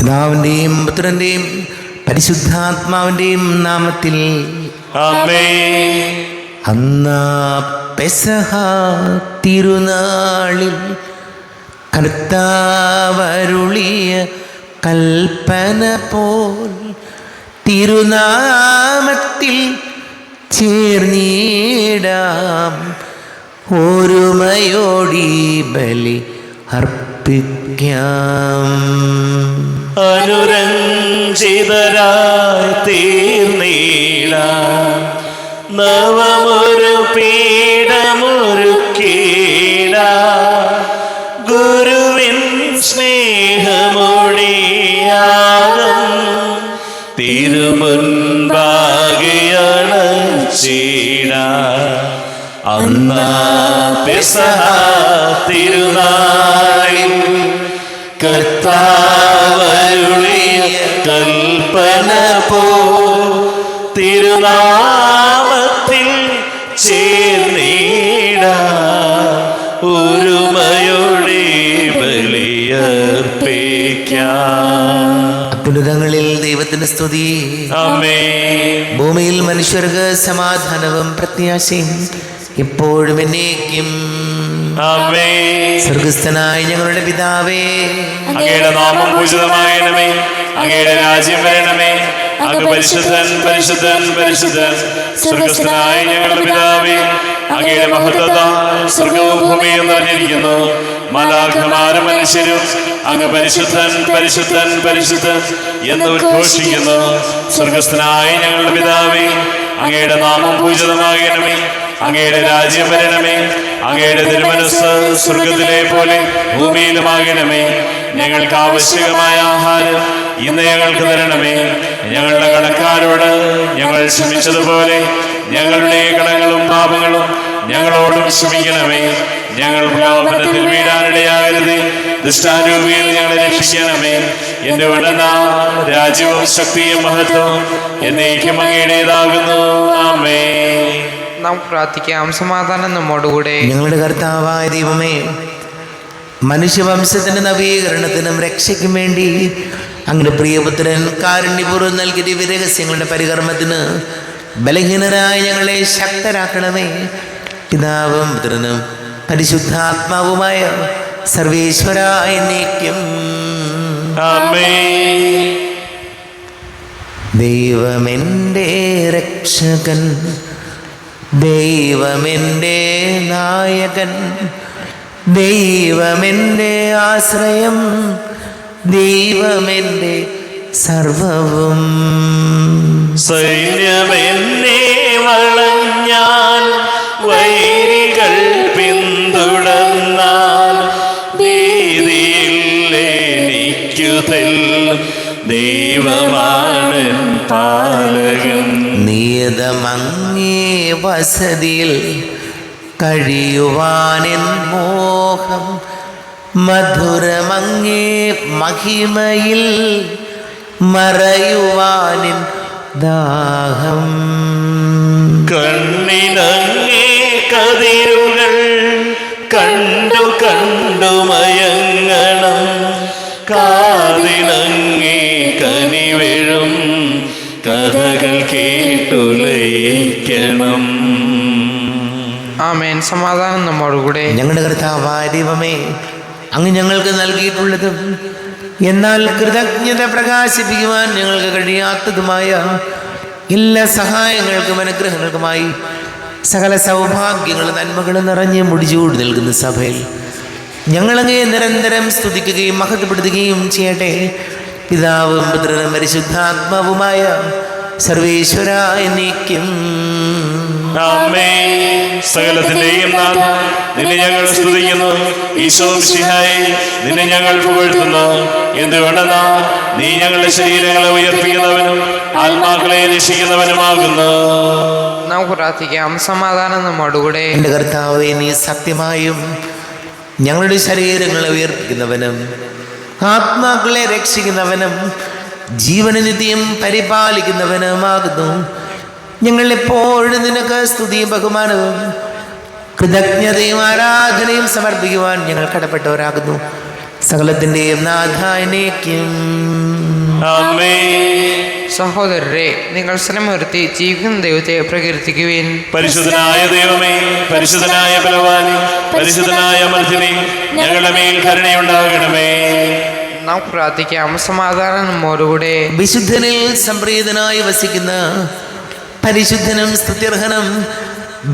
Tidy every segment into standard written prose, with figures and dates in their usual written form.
പിതാവിന്റെയും പുത്രന്റെയും പരിശുദ്ധാത്മാവിന്റെയും നാമത്തിൽ ആമേൻ. അന്നാ പെസഹ തിരുനാളിൽ കർത്താവരുളിയ കൽപ്പന പോൽ തിരുനാമത്തിൽ ചേർന്നിടാം, ഒരുമയോടി ബലി അർപ്പിക്കാം. അനുരഞ്ജിതരായി തീർന്നീടാം, നവമൊരു പീഠമൊരുക്കീടാം, ഗുരുവിൻ സ്നേഹമൊഴിയാകം തിരുമുൻപാകെയണച്ചിടാം. അന്നാ പെസഹ തിരുനാളിൽ കർത്താവരുളിയ കൽപ്പന പോ തിരുനാമത്തിൽ ചേർന്നിടാം, ഒരുമയോടെ ബലിയർപ്പിക്കാം. അത്യുന്നതങ്ങളിൽ ദൈവത്തിന് സ്തുതി. ആമേൻ. ഭൂമിയിൽ മനുഷ്യർക്ക് സമാധാനവും പ്രത്യാശയും എപ്പോഴും എന്നേക്കും. ആമേൻ. സ്വർഗസ്ഥനായ ഞങ്ങളുടെ പിതാവേ, അങ്ങയുടെ നാമം പൂജിതമാകണമേ, അങ്ങയുടെ രാജ്യം വരണമേ, അങ്ങ് പരിശുദ്ധൻ പരിശുദ്ധൻ പരിശുദ്ധൻ. സ്വർഗസ്ഥനായ ഞങ്ങളുടെ പിതാവേ, അങ്ങയുടെ മഹത്വത്താൽ സ്വർഗവും ഭൂമിയും നിറഞ്ഞിരിക്കുന്നു. മാലാഖമാരും മനുഷ്യരും അങ്ങ് പരിശുദ്ധൻ പരിശുദ്ധൻ പരിശുദ്ധൻ എന്ന് ഉദ്ഘോഷിക്കുന്നു. സ്വർഗസ്ഥനായ ഞങ്ങളുടെ പിതാവേ, അങ്ങയുടെ നാമം പൂജിതമാകണമേ, അങ്ങയുടെ രാജ്യം വരണമേ, അങ്ങയുടെ തിരുമനസ്സ് സ്വർഗത്തിലെ പോലെ ഭൂമിയിലുമാകണമേ. ഞങ്ങൾക്ക് ആവശ്യമായ ആഹാരം ഇന്ന് ഞങ്ങൾക്ക് തരണമേ. ഞങ്ങളുടെ കടക്കാരോട് ഞങ്ങൾ ക്ഷമിച്ചതുപോലെ ഞങ്ങളുടെ കടങ്ങളും പാപങ്ങളും ഞങ്ങളോടും ക്ഷമിക്കണമേ. ഞങ്ങൾ പ്രലോഭനത്തിൽ വീഴാനിടയാകരുത്, ദുഷ്ടാരൂപിയിൽ ഞങ്ങളെ രക്ഷിക്കണമേ. എന്റെ ഉടന രാജ്യവും ശക്തിയും മഹത്വവും എന്നേക്കും അങ്ങയുടേതാകുന്നു. ആമേൻ. നാം പ്രാർത്ഥിക്കാം. സമാധാനം നമ്മോടുകൂടെ. ഞങ്ങളുടെ കർത്താവായ ദൈവമേ, മനുഷ്യവംശത്തിന്റെ നവീകരണത്തിനും രക്ഷയ്ക്കും വേണ്ടി അങ്ങയുടെ പ്രിയപുത്രൻ കാരുണ്യപൂർവ്വം നൽകിയ ദിവ്യരഹസ്യങ്ങളുടെ പരികർമ്മത്തിന് ബലഹീനരായ ഞങ്ങളെ ശക്തരാക്കണമേ. പിതാവും പുത്രനും പരിശുദ്ധാത്മാവുമായ സർവേശ്വരായ എന്നേക്കും. ആമേൻ. ദൈവമെൻ്റെ രക്ഷകൻ, ദൈവമെൻ്റെ നായകൻ, ദൈവമെൻ്റെ ആശ്രയം, ദൈവമെൻ്റെ സർവവും. സൈന്യമെന്നെ വളഞ്ഞാൽ വൈരികൾ പിന്തുടർന്നാൽ ഭീതിയിൽ എനിക്കു തെല്ലും ദൈവമാണ് പാലകൻ. നിയതമങ്ങേ വസതിയിൽ കഴിയുവാനെൻ മോഹം, മധുരമങ്ങേ മഹിമയിൽ മറയുവാനെൻ ദാഹം. കണ്ണിനങ്ങേ കതിരുകൾ കണ്ടു കണ്ടു മയങ്ങണം, കാതിനങ്ങേ കനിവെഴും കഥകൾ കേട്ടുലയിക്കണം. ആമേൻ. സമാധാനം നമ്മോടുകൂടെ. ഞങ്ങളുടെ കർത്താവായ ദൈവമേ, അങ്ങ് ഞങ്ങൾക്ക് നൽകിയിട്ടുള്ളതും എന്നാൽ കൃതജ്ഞത പ്രകാശിപ്പിക്കുവാൻ ഞങ്ങൾക്ക് കഴിയാത്തതുമായ എല്ലാ സഹായങ്ങൾക്കും അനുഗ്രഹങ്ങൾക്കുമായി സകല സൗഭാഗ്യങ്ങളും നന്മകളും നിറഞ്ഞ് മുടിചൂട് നിൽക്കുന്ന സഭയിൽ ഞങ്ങളങ്ങേ നിരന്തരം സ്തുതിക്കുകയും മഹത്വപ്പെടുത്തുകയും ചെയ്യട്ടെ. പിതാവും പുത്രനും പരിശുദ്ധാത്മാവുമായ സർവേശ്വരായ എന്നേക്കും. ആമേൻ. സകലത്തിന്റെയും നാഥ, നിന്നെ ഞങ്ങൾ സ്തുതിക്കുന്നു. ഈശോ മിശിഹായേ, നിന്നെ ഞങ്ങൾ പുകഴ്ത്തുന്നു. എന്തുകൊണ്ടെന്നാ നീ ഞങ്ങളുടെ ശരീരങ്ങളെ ഉയർപ്പിക്കുന്നവനും ആത്മാക്കളെ രക്ഷിക്കുന്നവനുമാകുന്നു. നമുക്ക് പ്രാർത്ഥിക്കാം. സമാധാനം നമ്മോടുകൂടെ. എൻ്റെ കർത്താവേ, നീ സത്യമായും ഞങ്ങളുടെ ശരീരങ്ങളെ ഉയർപ്പിക്കുന്നവനും ആത്മാക്കളെ രക്ഷിക്കുന്നവനും ജീവനനിത്യം പരിപാലിക്കുന്നവനുമാകുന്നു. ഞങ്ങൾ എപ്പോഴും നിനക്ക് സ്തുതിയും ബഹുമാനവും കൃതജ്ഞതയും ആരാധനയും സമർപ്പിക്കുവാൻ ഞങ്ങൾ കടപ്പെട്ടവരാകുന്നു. സകലത്തിൻ്റെയും നാഥാനേക്കും. ആമേൻ. സഹോദരരെ, നിങ്ങൾ ശ്രമവർത്തി ജീവിക്കുന്ന ദൈവത്തെ പ്രകീർത്തിക്കുവിൻ. പരിശുദ്ധനായ ദൈവമേ, പരിശുദ്ധനായ ബലവാനേ, പരിശുദ്ധനായ അമർത്തിനെ, ഞങ്ങളുടെ മേൽ കരുണയുണ്ടാകണമേ. നമുക്ക് പ്രാർത്ഥിക്കാം. സമാധാനം നമ്മോടുകൂടെ. വിശുദ്ധനിൽ സംപ്രീതനായി വസിക്കുന്ന പരിശുദ്ധനും സ്തുത്യർഹനും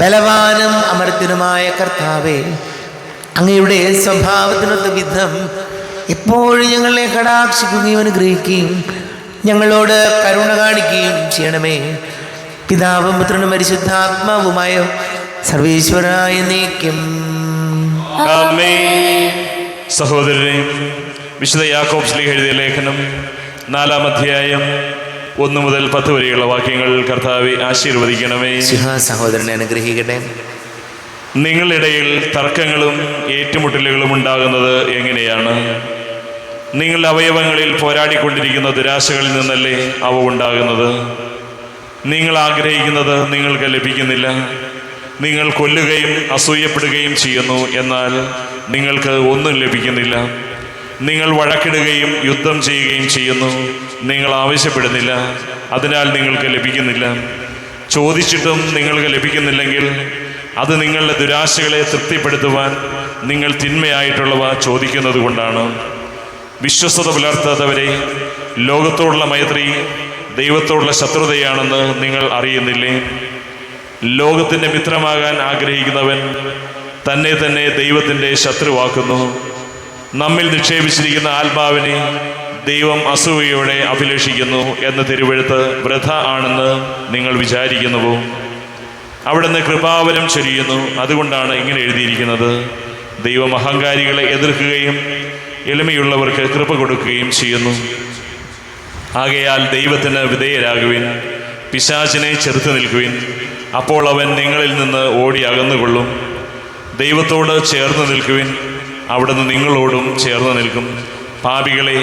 ബലവാനും അമർത്യനുമായ കർത്താവേ, അങ്ങയുടെ സ്വഭാവത്തിനൊത്ത വിധം എപ്പോഴും ഞങ്ങളെ കടാക്ഷിക്കുകയും അനുഗ്രഹിക്കുകയും ഞങ്ങളോട് കരുണ കാണിക്കുകയും ചെയ്യണമേ. പിതാവും പുത്രനും പരിശുദ്ധാത്മാവുമായ സർവേശ്വരായ നീക്കും. ആമേൻ. സഹോദരനെ, വിശുദ്ധ യാക്കോബ് ശ്ലീഹ എഴുതിയ ലേഖനം 4-ാം അധ്യായം 1 മുതൽ 10 വരെയുള്ള വാക്യങ്ങൾ കർത്താവെ ആശീർവദിക്കണമേ. സഹോദരനെ അനുഗ്രഹിക്കട്ടെ. നിങ്ങളിടയിൽ തർക്കങ്ങളും ഏറ്റുമുട്ടലുകളും ഉണ്ടാകുന്നത് എങ്ങനെയാണ്? നിങ്ങളുടെ അവയവങ്ങളിൽ പോരാടിക്കൊണ്ടിരിക്കുന്ന ദുരാശകളിൽ നിന്നല്ലേ അവ ഉണ്ടാകുന്നത്? നിങ്ങൾ ആഗ്രഹിക്കുന്നത് നിങ്ങൾക്ക് ലഭിക്കുന്നില്ല. നിങ്ങൾ കൊല്ലുകയും അസൂയപ്പെടുകയും ചെയ്യുന്നു, എന്നാൽ നിങ്ങൾക്ക് ഒന്നും ലഭിക്കുന്നില്ല. നിങ്ങൾ വഴക്കിടുകയും യുദ്ധം ചെയ്യുകയും ചെയ്യുന്നു, നിങ്ങൾ ആവശ്യപ്പെടുന്നില്ല, അതിനാൽ നിങ്ങൾക്ക് ലഭിക്കുന്നില്ല. ചോദിച്ചിട്ടും നിങ്ങൾക്ക് ലഭിക്കുന്നില്ലെങ്കിൽ അത് നിങ്ങളുടെ ദുരാശകളെ തൃപ്തിപ്പെടുത്തുവാൻ നിങ്ങൾ തിന്മയായിട്ടുള്ളവ ചോദിക്കുന്നത് കൊണ്ടാണ്. വിശ്വസ്തത പുലർത്താത്തവരെ, ലോകത്തോടുള്ള മൈത്രി ദൈവത്തോടുള്ള ശത്രുതയാണെന്ന് നിങ്ങൾ അറിയുന്നില്ലേ? ലോകത്തിൻ്റെ മിത്രമാകാൻ ആഗ്രഹിക്കുന്നവൻ തന്നെ തന്നെ ദൈവത്തിൻ്റെ ശത്രുവാക്കുന്നു. നമ്മിൽ നിക്ഷേപിച്ചിരിക്കുന്ന ആത്മാവിനെ ദൈവം അസൂയയോടെ അഭിലഷിക്കുന്നു എന്ന തിരുവെഴുത്ത് വൃഥ ആണെന്ന് നിങ്ങൾ വിചാരിക്കുന്നുവോ? അവിടുന്ന് കൃപാവരം ചൊരിയുന്നു. അതുകൊണ്ടാണ് ഇങ്ങനെ എഴുതിയിരിക്കുന്നത്: ദൈവം അഹങ്കാരികളെ എതിർക്കുകയും എളിമയുള്ളവർക്ക് കൃപ കൊടുക്കുകയും ചെയ്യുന്നു. ആകയാൽ ദൈവത്തിന് വിധേയരാകുവിൻ, പിശാചിനെ ചെറുത്തു നിൽക്കുവിൻ, അപ്പോൾ അവൻ നിങ്ങളിൽ നിന്ന് ഓടി അകന്നുകൊള്ളും. ദൈവത്തോട് ചേർന്ന് നിൽക്കുവിൻ, അവിടുന്ന് നിങ്ങളോടും ചേർന്ന് നിൽക്കും. പാപികളെ,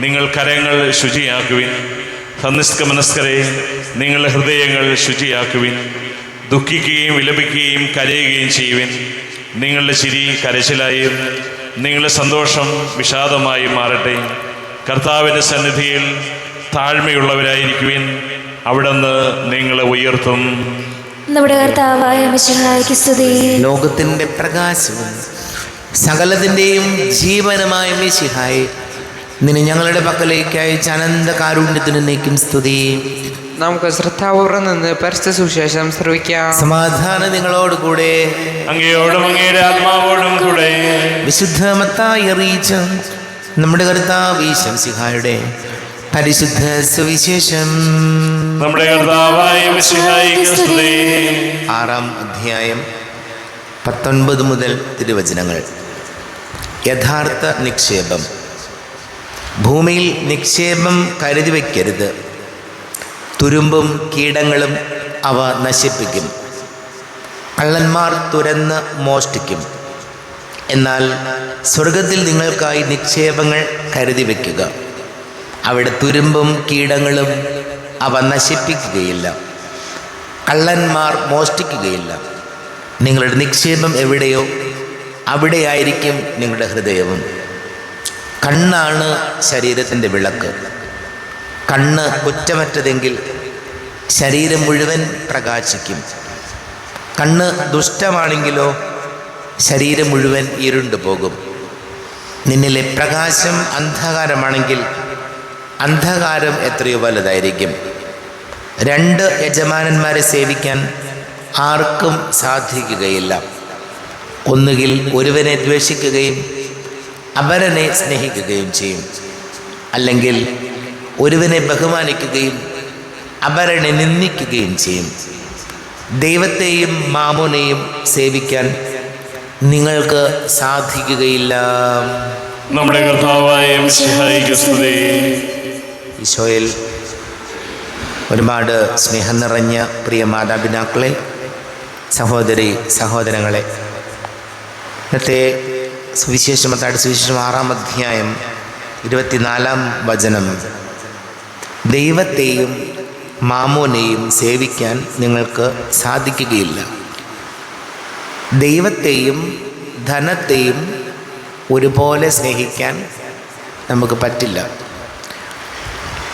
നിങ്ങൾ കരങ്ങൾ ശുചിയാക്കുവിൻ. സന്നിഷ്കമനസ്കരെ, നിങ്ങളുടെ ഹൃദയങ്ങൾ ശുചിയാക്കുവിൻ. ദുഃഖിക്കുകയും വിലപിക്കുകയും കരയുകയും ചെയ്യുവിൻ. നിങ്ങളുടെ ചിരി കരച്ചിലായും നിങ്ങളുടെ സന്തോഷം വിഷാദമായി മാറട്ടെ. കർത്താവിൻ്റെ സന്നിധിയിൽ താഴ്മയുള്ളവരായിരിക്കുവിൻ, അവിടുന്ന് നിങ്ങളെ ഉയർത്തും. നമ്മുടെ കർത്താവായ മിശിഹായ്ക്ക് സ്തുതി. ലോകത്തിൻ്റെ പ്രകാശവും സകലത്തിൻ്റെയും ജീവനുമായ മിശിഹായെ, നിന്നെ ഞങ്ങളുടെ പക്കലേക്ക് അയച്ച അനന്ത കാരുണ്യത്തിന് നീക്കും സ്തുതി. നമുക്ക് ശ്രദ്ധാപൂർവ്വം നിന്ന് പരിശുദ്ധ സുവിശേഷം ശ്രവിക്കാം. സമാധാനം നിങ്ങളോട് കൂടെ. അങ്ങയോടും അങ്ങയുടെ ആത്മാവോടും കൂടെ. വിശുദ്ധ മത്തായി അറിയിച്ച നമ്മുടെ കർത്താവ് മിശിഹായുടെ പരിശുദ്ധ സുവിശേഷം. നമ്മുടെ കർത്താവായ മിശിഹായ്ക്ക് സ്തുതി. 6-ാം അധ്യായം 19 മുതൽ തിരുവചനങ്ങൾ. യഥാർത്ഥ നിക്ഷേപം. ഭൂമിയിൽ നിക്ഷേപം കരുതി വയ്ക്കരുത്. തുരുമ്പും കീടങ്ങളും അവ നശിപ്പിക്കും. കള്ളന്മാർ തുരന്ന് മോഷ്ടിക്കും. എന്നാൽ സ്വർഗത്തിൽ നിങ്ങൾക്കായി നിക്ഷേപങ്ങൾ കരുതി വയ്ക്കുക. അവിടെ തുരുമ്പും കീടങ്ങളും അവ നശിപ്പിക്കുകയില്ല, കള്ളന്മാർ മോഷ്ടിക്കുകയില്ല. നിങ്ങളുടെ നിക്ഷേപം എവിടെയോ അവിടെയായിരിക്കും നിങ്ങളുടെ ഹൃദയവും. കണ്ണാണ് ശരീരത്തിൻ്റെ വിളക്ക്. കണ്ണ് കുറ്റമറ്റതെങ്കിൽ ശരീരം മുഴുവൻ പ്രകാശിക്കും. കണ്ണ് ദുഷ്ടമാണെങ്കിലോ ശരീരം മുഴുവൻ ഇരുണ്ടു പോകും. നിന്നിലെ പ്രകാശം അന്ധകാരമാണെങ്കിൽ അന്ധകാരം എത്രയോ വലുതായിരിക്കും. 2 യജമാനന്മാരെ സേവിക്കാൻ ആർക്കും സാധിക്കുകയില്ല. ഒന്നുകിൽ ഒരുവനെ ദ്വേഷിക്കുകയും അപരനെ സ്നേഹിക്കുകയും ചെയ്യും, അല്ലെങ്കിൽ ഒരുവനെ ബഹുമാനിക്കുകയും അപരനെ നിന്ദിക്കുകയും ചെയ്യും. ദൈവത്തെയും മാമോനെയും സേവിക്കാൻ നിങ്ങൾക്ക് സാധിക്കുകയില്ല. നമ്മുടെ കർത്താവായ മിശിഹായ്ക്ക് സ്തുതി. ഈശോയിൽ ഒരുപാട് സ്നേഹം നിറഞ്ഞ പ്രിയ മാതാപിതാക്കളെ, സഹോദരി സഹോദരങ്ങളെ, ഇന്നത്തെ സുവിശേഷം മത്തായിയുടെ സുവിശേഷം 6-ാം അധ്യായം 24-ാം വചനം: ദൈവത്തെയും മാമോനെയും സേവിക്കാൻ നിങ്ങൾക്ക് സാധിക്കുകയില്ല. ദൈവത്തെയും ധനത്തെയും ഒരുപോലെ സ്നേഹിക്കാൻ നമുക്ക് പറ്റില്ല.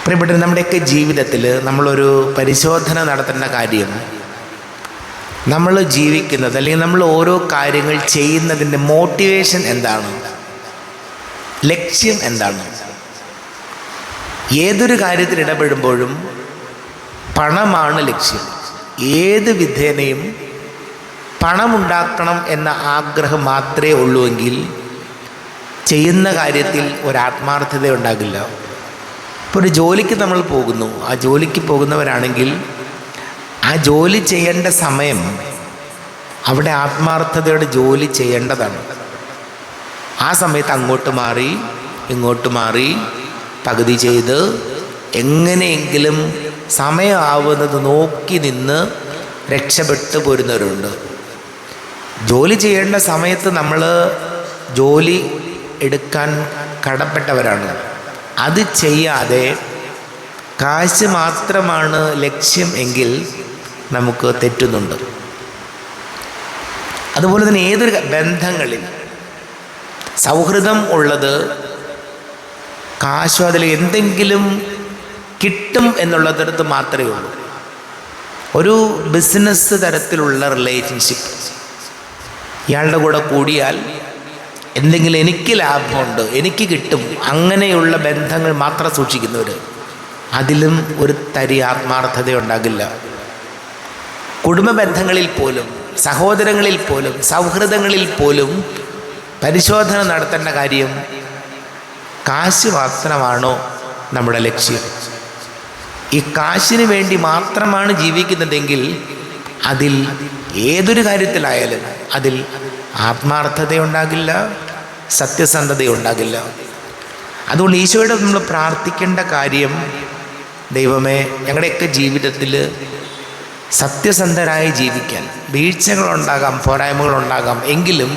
പ്രിയപ്പെട്ട നമ്മുടെയൊക്കെ ജീവിതത്തിൽ നമ്മളൊരു പരിശോധന നടത്തേണ്ട കാര്യം, നമ്മൾ ജീവിക്കുന്നത് അല്ലെങ്കിൽ നമ്മൾ ഓരോ കാര്യങ്ങൾ ചെയ്യുന്നതിൻ്റെ മോട്ടിവേഷൻ എന്താണ്, ലക്ഷ്യം എന്താണ്. ഏതൊരു കാര്യത്തിൽ ഇടപെടുമ്പോഴും പണമാണ് ലക്ഷ്യം. ഏത് വിധേനയും പണമുണ്ടാക്കണം എന്ന ആഗ്രഹം മാത്രമേ ഉള്ളൂവെങ്കിൽ ചെയ്യുന്ന കാര്യത്തിൽ ഒരാത്മാർത്ഥത ഉണ്ടാകില്ല. ഇപ്പോൾ ഒരു ജോലിക്ക് നമ്മൾ പോകുന്നു, ആ ജോലിക്ക് പോകുന്നവരാണെങ്കിൽ ആ ജോലി ചെയ്യേണ്ട സമയം അവിടെ ആത്മാർത്ഥതയോടെ ജോലി ചെയ്യേണ്ടതാണ്. ആ സമയത്ത് അങ്ങോട്ട് മാറി ഇങ്ങോട്ട് മാറി പകുതി ചെയ്ത് എങ്ങനെയെങ്കിലും സമയമാവുന്നത് നോക്കി നിന്ന് രക്ഷപ്പെട്ടു പോരുന്നവരുണ്ട്. ജോലി ചെയ്യേണ്ട സമയത്ത് നമ്മൾ ജോലി എടുക്കാൻ കടപ്പെട്ടവരാണ്. അത് ചെയ്യാതെ കാശ് മാത്രമാണ് ലക്ഷ്യം എങ്കിൽ നമുക്ക് തെറ്റുന്നുണ്ട്. അതുപോലെ തന്നെ ഏതൊരു ബന്ധങ്ങളിൽ സൗഹൃദം ഉള്ളത് കാശോ അതിൽ എന്തെങ്കിലും കിട്ടും എന്നുള്ളതിടത്ത് മാത്രമേ ഉള്ളൂ. ഒരു ബിസിനസ് തരത്തിലുള്ള റിലേഷൻഷിപ്പ്, ഇയാളുടെ കൂടെ കൂടിയാൽ എന്തെങ്കിലും എനിക്ക് ലാഭമുണ്ട്, എനിക്ക് കിട്ടും, അങ്ങനെയുള്ള ബന്ധങ്ങൾ മാത്രം സൂക്ഷിക്കുന്നവർ, അതിലും ഒരു തരി ആത്മാർത്ഥത ഉണ്ടാകില്ല. കുടുംബ ബന്ധങ്ങളിൽ പോലും, സഹോദരങ്ങളിൽ പോലും, സൗഹൃദങ്ങളിൽ പോലും പരിശോധന നടത്തേണ്ട കാര്യം, കാശ് മാത്രമാണോ നമ്മുടെ ലക്ഷ്യം? ഈ കാശിന് വേണ്ടി മാത്രമാണ് ജീവിക്കുന്നതെങ്കിൽ അതിൽ ഏതൊരു കാര്യത്തിലായാലും അതിൽ ആത്മാർത്ഥതയുണ്ടാകില്ല, സത്യസന്ധതയുണ്ടാകില്ല. അതുകൊണ്ട് ഈശോയോട് നമ്മൾ പ്രാർത്ഥിക്കേണ്ട കാര്യം, ദൈവമേ ഞങ്ങളുടെയൊക്കെ ജീവിതത്തിൽ സത്യസന്ധരായി ജീവിക്കാൻ, വീഴ്ചകളുണ്ടാകാം, പോരായ്മകളുണ്ടാകാം, എങ്കിലും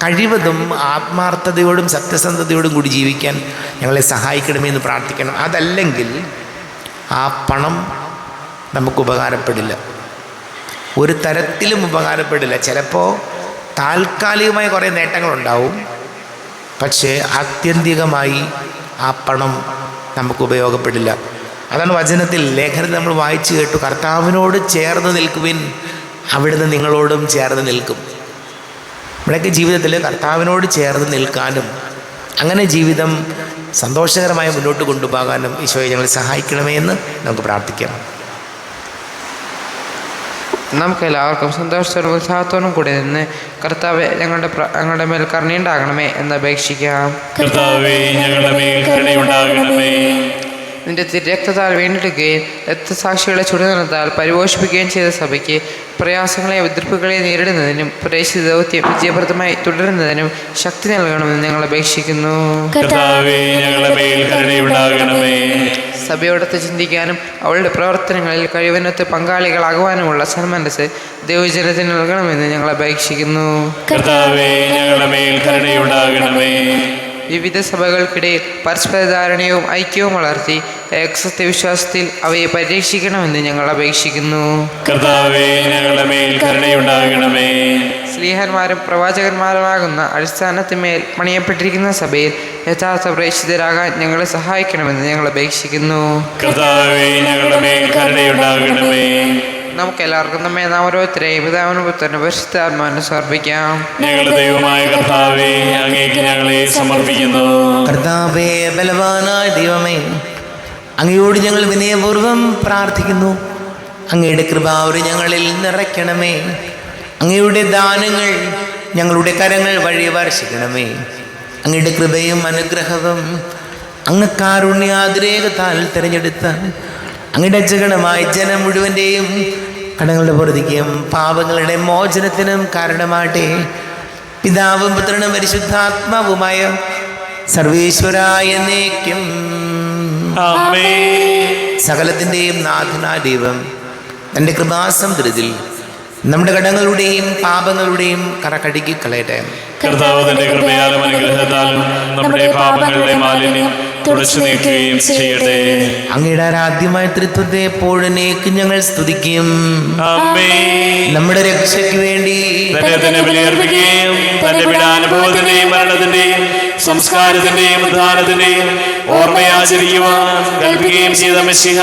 കഴിവതും ആത്മാർത്ഥതയോടും സത്യസന്ധതയോടും കൂടി ജീവിക്കാൻ ഞങ്ങളെ സഹായിക്കണമേ എന്ന് പ്രാർത്ഥിക്കണം. അതല്ലെങ്കിൽ ആ പണം നമുക്ക് ഉപകാരപ്പെടില്ല, ഒരു തരത്തിലും ഉപകാരപ്പെടില്ല. ചിലപ്പോൾ താൽക്കാലികമായ കുറേ നേട്ടങ്ങളുണ്ടാവും, പക്ഷേ ആത്യന്തികമായി ആ പണം നമുക്ക് ഉപയോഗപ്പെടില്ല. അതാണ് വചനത്തിൽ, ലേഖനത്തിൽ നമ്മൾ വായിച്ചു കേട്ടു, കർത്താവിനോട് ചേർന്ന് നിൽക്കുവിൻ, അവിടുന്ന് നിങ്ങളോടും ചേർന്ന് നിൽക്കും. നമ്മുടെയൊക്കെ ജീവിതത്തിൽ കർത്താവിനോട് ചേർന്ന് നിൽക്കാനും അങ്ങനെ ജീവിതം സന്തോഷകരമായി മുന്നോട്ട് കൊണ്ടുപോകാനും ഈശോയെ ഞങ്ങളെ സഹായിക്കണമേ എന്ന് നമുക്ക് പ്രാർത്ഥിക്കാം. നമുക്ക് എല്ലാവർക്കും സന്തോഷത്തോടും ഉത്സാഹത്തോടും കൂടി നിന്ന് കർത്താവെ ഞങ്ങളുടെ മേൽ കരുണയുണ്ടാകണമേ എന്ന് അപേക്ഷിക്കാം. കർത്താവേ ഞങ്ങളുടെ മേൽ കരുണയുണ്ടാകണമേ. നിന്റെ തിരക്തത്താൽ വീണ്ടെടുക്കുകയും രക്തസാക്ഷികളെ ചുടുനിർത്താൽ പരിപോഷിപ്പിക്കുകയും ചെയ്ത സഭയ്ക്ക് പ്രയാസങ്ങളെ എതിർപ്പുകളെ നേരിടുന്നതിനും പ്രേക്ഷിത ദൗത്യം വിജയപ്രദമായി തുടരുന്നതിനും ശക്തി നൽകണമെന്ന് ഞങ്ങൾ അപേക്ഷിക്കുന്നു. കർത്താവേ ഞങ്ങളുടെ മേൽ കരുണയുണ്ടാകണമേ. സഭയോടൊത്ത് ചിന്തിക്കാനും അവളുടെ പ്രവർത്തനങ്ങളിൽ കഴിവിനൊത്ത് പങ്കാളികളാകുവാനുമുള്ള സന്മനസ് ദൈവജനത്തിന് നൽകണമെന്ന് ഞങ്ങൾ അപേക്ഷിക്കുന്നു. കർത്താവേ ഞങ്ങളുടെ മേൽ കരുണയുണ്ടാകണമേ. വിവിധ സഭകൾക്കിടയിൽ പരസ്പര ധാരണയും ഐക്യവും വളർത്തി സത്യവിശ്വാസത്തിൽ അവയെ പരിരക്ഷിക്കണമെന്ന് ഞങ്ങൾ അപേക്ഷിക്കുന്നു. കർത്താവേ ഞങ്ങളുടെ മേൽ കരുണയുണ്ടാകണമേ. സ്ലീഹന്മാരും പ്രവാചകന്മാരുമാകുന്ന അടിസ്ഥാനത്തിന്മേൽ പണിയപ്പെട്ടിരിക്കുന്ന സഭയിൽ യഥാർത്ഥ പ്രേക്ഷിതരാകാൻ ഞങ്ങളെ സഹായിക്കണമെന്ന് ഞങ്ങൾ അപേക്ഷിക്കുന്നു. കർത്താവേ ഞങ്ങളുടെ മേൽ കരുണയുണ്ടാകണമേ. നമുക്കെല്ലാവർക്കും നമ്മെ നാം ഓരോരുത്തരെയും പിതാവിനും പുത്രനും പരിശുദ്ധാത്മാവിനും സമർപ്പിക്കാം. ഞങ്ങളുടെ ദൈവമായ കർത്താവേ, അങ്ങേക്ക് ഞങ്ങളെ സമർപ്പിക്കുന്നു. കർത്താവേ, ബലവാനായ ദൈവമേ, അങ്ങയോട് ഞങ്ങൾ വിനയപൂർവ്വം പ്രാർത്ഥിക്കുന്നു. അങ്ങയുടെ കൃപാവരി ഞങ്ങളിൽ നിറയ്ക്കണമേ. അങ്ങയുടെ ദാനങ്ങൾ ഞങ്ങളുടെ കരങ്ങൾ വഴി വർഷിക്കണമേ. അങ്ങയുടെ കൃപയും അനുഗ്രഹവും അങ്ങ് കാരുണ്യാതിരേകത്താൽ തിരഞ്ഞെടുത്ത അങ്ങയുടെ അജഗണമായ ജനം മുഴുവൻ്റെയും കടങ്ങളുടെ പൊറുതിക്കും പാപങ്ങളുടെ മോചനത്തിനും കാരണമാട്ടെ. പിതാവും പുത്രനും പരിശുദ്ധാത്മാവുമായ സർവേശ്വരായ എന്നേക്കും ആമേൻ. സകലത്തിൻ്റെയും നാഥനായ ദൈവം തൻ്റെ കൃപാസമുദ്രത്തിൽ നമ്മുടെ കടങ്ങളുടെയും പാപങ്ങളുടെയും കറ കഴുകി കളയട്ടെ. കർത്താവ് തന്റെ കൃപയാലും അനുഗ്രഹത്താലും നമ്മുടെ പാപങ്ങളുടെ മാലിന്യം തുടച്ചു നീക്കുകയും ചെയ്യട്ടെ. അങ്ങയുടെ ആരാധ്യമായ തൃത്വത്തെ എപ്പോഴേക്ക് ഞങ്ങൾ സ്തുതിക്കും. ആമേൻ. നമ്മുടെ രക്ഷയ്ക്ക് വേണ്ടി തന്നെ ബലിയർപ്പിക്കുകയും തന്റെ പീഡാനുഭവത്തിന്റെയും മരണത്തിന്റെയും സംസ്കാരത്തിന്റെയും ഉദ്ധാനത്തിന്റെയും ഓർമ്മയാചരിക്കുവാൻ കൽപ്പിക്കുകയും ചെയ്ത മെസ്സിഹ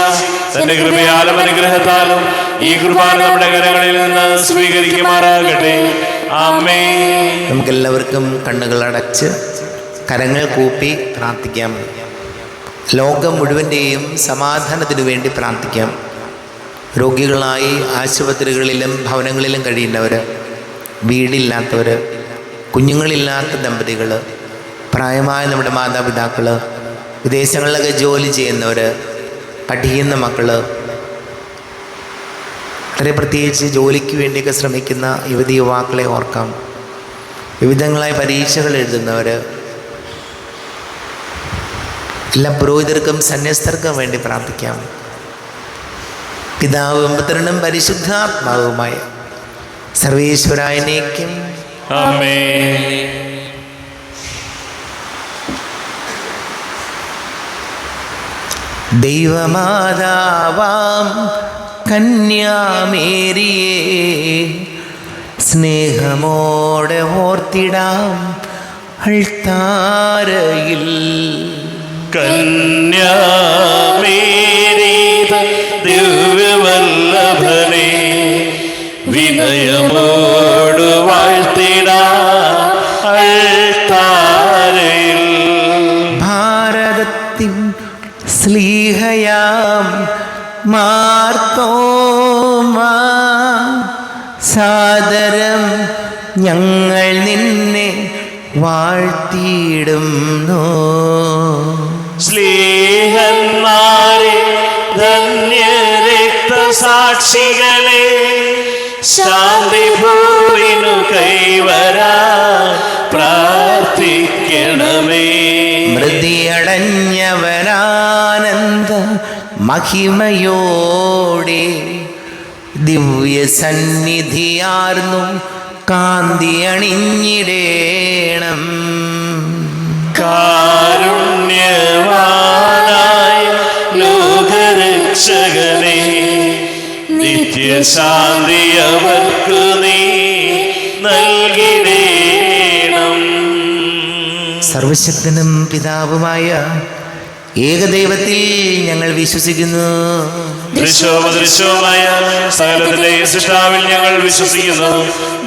തന്റെ കൃപയാലും അനുഗ്രഹത്താലും ഈ കുർബാന നമ്മുടെ കരങ്ങളിൽ നിന്ന് സ്വീകരിക്കുമാറാകട്ടെ. ആമേൻ. നമുക്കെല്ലാവർക്കും കണ്ണുകൾ അടച്ച് കരങ്ങൾ കൂപ്പി പ്രാർത്ഥിക്കാം. ലോകം മുഴുവൻ്റെയും സമാധാനത്തിനു വേണ്ടി പ്രാർത്ഥിക്കാം. രോഗികളായി ആശുപത്രികളിലും ഭവനങ്ങളിലും കഴിയുന്നവർ, വീടില്ലാത്തവർ, കുഞ്ഞുങ്ങളില്ലാത്ത ദമ്പതികൾ, പ്രായമായ നമ്മുടെ മാതാപിതാക്കൾ, വിദേശങ്ങളിലൊക്കെ ജോലി ചെയ്യുന്നവർ, പഠിക്കുന്ന മക്കൾ, വളരെ പ്രത്യേകിച്ച് ജോലിക്ക് വേണ്ടിയൊക്കെ ശ്രമിക്കുന്ന യുവതി യുവാക്കളെ ഓർക്കാം. വിവിധങ്ങളായ പരീക്ഷകൾ എഴുതുന്നവർ, എല്ലാ പുരോഹിതർക്കും സന്യസ്തർക്കും വേണ്ടി പ്രാർത്ഥിക്കാം. പിതാവും പുത്രനും പരിശുദ്ധാത്മാവുമായ സർവേശ്വരായനേക്കും ആമേൻ. ദൈവമാതാവാം കന്യാമേരിയെ സ്നേഹമോടെ ഓർത്തിടാം അൾത്താരയിൽ. കന്യാമേരി ദിവ്യവല്ലഭനെ വിനയമോട് വാഴ്ത്തിടാം അൾത്താരയിൽ. ഭാരതത്തിൻ സ്ലീഹയാം മാർത്തോമാ സാദരം ഞങ്ങൾ നിന്നെ വാഴ്ത്തിയിടുന്നു. സ്ലീഹന്മാരെ ധന്യരക്തസാക്ഷികളെ ശാന്തി ഭൂവിനു കൈവരാൻ പ്രാർത്ഥിക്കണമേ. മൃതിയടഞ്ഞവനാനന്ദ മഹിമയോടെ ദിവ്യ സന്നിധിയാർന്നു കാന്തി അണിഞ്ഞിടേണം. കാരുണ്യവാനായ ലോകരക്ഷകനെ നിത്യശാന്തി അവർക്ക് നീ നൽകിടേണം. സർവശക്തനും പിതാവുമായ ഏകദൈവത്തിൽ ഞങ്ങൾ വിശ്വസിക്കുന്നു. ദൃശ്യവുമദൃശ്യവുമായ സകലത്തിന്റെ സൃഷ്ടാവിൽ ഞങ്ങൾ വിശ്വസിക്കുന്നു.